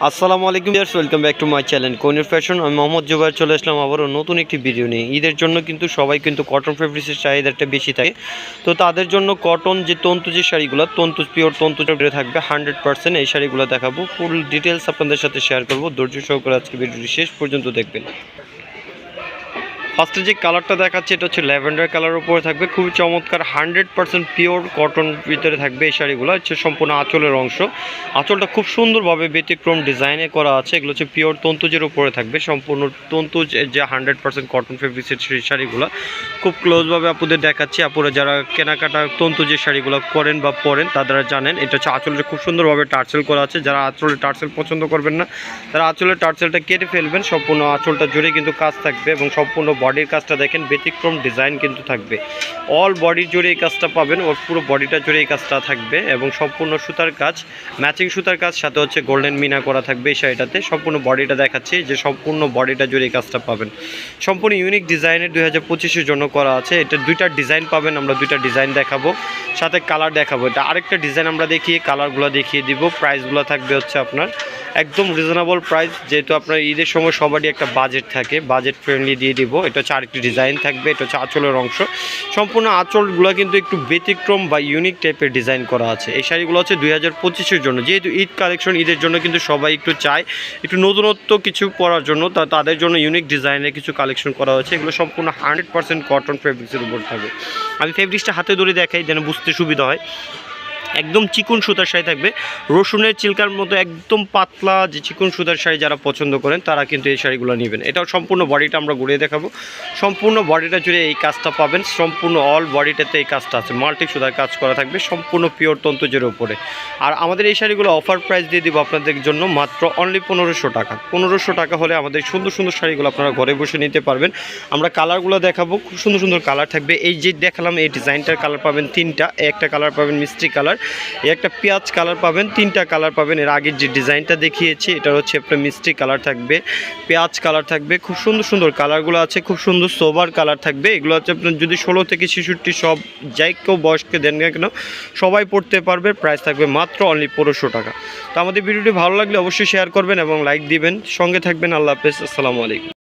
আসসালামু আলাইকুম viewers, welcome back to my channel Kohinoor fashion. আমি মোহাম্মদ জুবায়ের চলে আসলাম আবারও নতুন একটি ভিডিও নিয়ে। ঈদের জন্য কিন্তু সবাই কিন্তু কটন ফেব্রিক্সের চাহিদাটা বেশি থাকে, তো তাদের জন্য কটন যে তন্তু যে শাড়িগুলো, তন্তু পিওর তন্তু থাকবে 100%, এই শাড়িগুলো দেখাবো। ফুল ডিটেলস আপনাদের সাথে শেয়ার করবো, ধৈর্য সহকারে আজকে ভিডিওটি শেষ পর্যন্ত দেখবেন। ফার্স্টে যে কালারটা দেখাচ্ছে এটা হচ্ছে ল্যাভেন্ডার কালারের উপরে থাকবে, খুবই চমৎকার 100% পিওর কটন ভিতরে থাকবে এই শাড়িগুলো। হচ্ছে সম্পূর্ণ আঁচলের অংশ, আঁচলটা খুব সুন্দরভাবে ব্যতিক্রম ডিজাইনে করা আছে। এগুলো হচ্ছে পিওর তন্তুজের উপরে থাকবে, সম্পূর্ণ তন্তুজ যে 100% কটন ফেব্রিক্সের সেই শাড়িগুলো খুব ক্লোজভাবে আপুদের দেখাচ্ছি। আপুরা যারা কেনাকাটা তন্তুজের শাড়িগুলো করেন বা পরেন তারা জানেন এটা হচ্ছে আঁচলটা খুব সুন্দরভাবে টার্সেল করা আছে। যারা আঁচলের টার্সেল পছন্দ করবেন না তারা আঁচলের টার্সেলটা কেটে ফেলবেন। সম্পূর্ণ আঁচলটা জুড়ে কিন্তু কাজ থাকবে এবং সম্পূর্ণ বডির কাজটা দেখেন ব্যতিক্রম ডিজাইন কিন্তু থাকবে। অল বডি জুড়ে এই কাজটা পাবেন, ওর পুরো বডিটা জুড়ে এই কাজটা থাকবে এবং সম্পূর্ণ সুতার কাজ, ম্যাচিং সুতার কাজ, সাথে হচ্ছে গোল্ডেন মিনা করা থাকবে এই শাড়িটাতে। সম্পূর্ণ বডিটা দেখাচ্ছি যে সম্পূর্ণ বডিটা জুড়ে এই কাজটা পাবেন। সম্পূর্ণ ইউনিক ডিজাইনের 2025-এর জন্য করা আছে। এটা দুইটা ডিজাইন পাবেন, আমরা দুইটা ডিজাইন দেখাবো, সাথে কালার দেখাবো। এটা আরেকটা ডিজাইন আমরা দেখিয়ে কালারগুলো দেখিয়ে দিব। প্রাইসগুলো থাকবে হচ্ছে আপনার একদম রিজনেবল প্রাইস, যেহেতু আপনার ঈদের সময় সবারই একটা বাজেট থাকে, বাজেট ফ্রেন্ডলি দিয়ে দিব। এটা হচ্ছে আরেকটি ডিজাইন থাকবে, এটা হচ্ছে আঁচলের অংশ। সম্পূর্ণ আঁচলগুলো কিন্তু একটু ব্যতিক্রম বা ইউনিক টাইপের ডিজাইন করা আছে। এই শাড়িগুলো হচ্ছে 2025-এর জন্য, যেহেতু ঈদ কালেকশন, ঈদের জন্য কিন্তু সবাই একটু চায় একটু নতুনত্ব কিছু পরার জন্য, তাদের জন্য ইউনিক ডিজাইনের কিছু কালেকশন করা হয়েছে। এগুলো সম্পূর্ণ 100% কটন ফেব্রিক্সের উপর থাকবে। আমি ফেব্রিক্সটা হাতে ধরে দেখাই যেন বুঝতে সুবিধা হয়। একদম চিকন সুতার শাড়ি থাকবে, রসুনের চিল্কার মতো একদম পাতলা যে চিকন সুতার শাড়ি যারা পছন্দ করেন তারা কিন্তু এই শাড়িগুলো নেবেন। এটাও সম্পূর্ণ বডিটা আমরা ঘুরিয়ে দেখাবো। সম্পূর্ণ বডিটা জুড়ে এই কাজটা পাবেন, সম্পূর্ণ অল বডিটাতে এই কাজটা আছে, মাল্টি সুতার কাজ করা থাকবে, সম্পূর্ণ পিওর তন্তুজের উপরে। আর আমাদের এই শাড়িগুলো অফার প্রাইস দিয়ে দিব আপনাদের জন্য মাত্র অনলি 1500 টাকা। 1500 টাকা হলে আমাদের সুন্দর সুন্দর শাড়িগুলো আপনারা ঘরে বসে নিতে পারবেন। আমরা কালারগুলো দেখাবো, খুব সুন্দর সুন্দর কালার থাকবে। এই যে দেখালাম এই ডিজাইনটার কালার পাবেন তিনটা, একটা কালার পাবেন মিষ্টি কালার, একটা পেঁয়াজ কালার পাবেন, তিনটা কালার পাবেন। এর আগের যে ডিজাইনটা দেখিয়েছি এটা হচ্ছে আপনার মিষ্টি কালার থাকবে, পেঁয়াজ কালার থাকবে, খুব সুন্দর সুন্দর কালারগুলো আছে, খুব সুন্দর সোবার কালার থাকবে। এগুলো হচ্ছে আপনার যদি 16 থেকে 66 সব যাই কেউ বয়সকে দেন না কেন সবাই পড়তে পারবে। প্রাইস থাকবে মাত্র অনলি 1500 টাকা। তো আমাদের ভিডিওটি ভালো লাগলে অবশ্যই শেয়ার করবেন এবং লাইক দিবেন, সঙ্গে থাকবেন। আল্লাহ হাফেজ, আসসালামু আলাইকুম।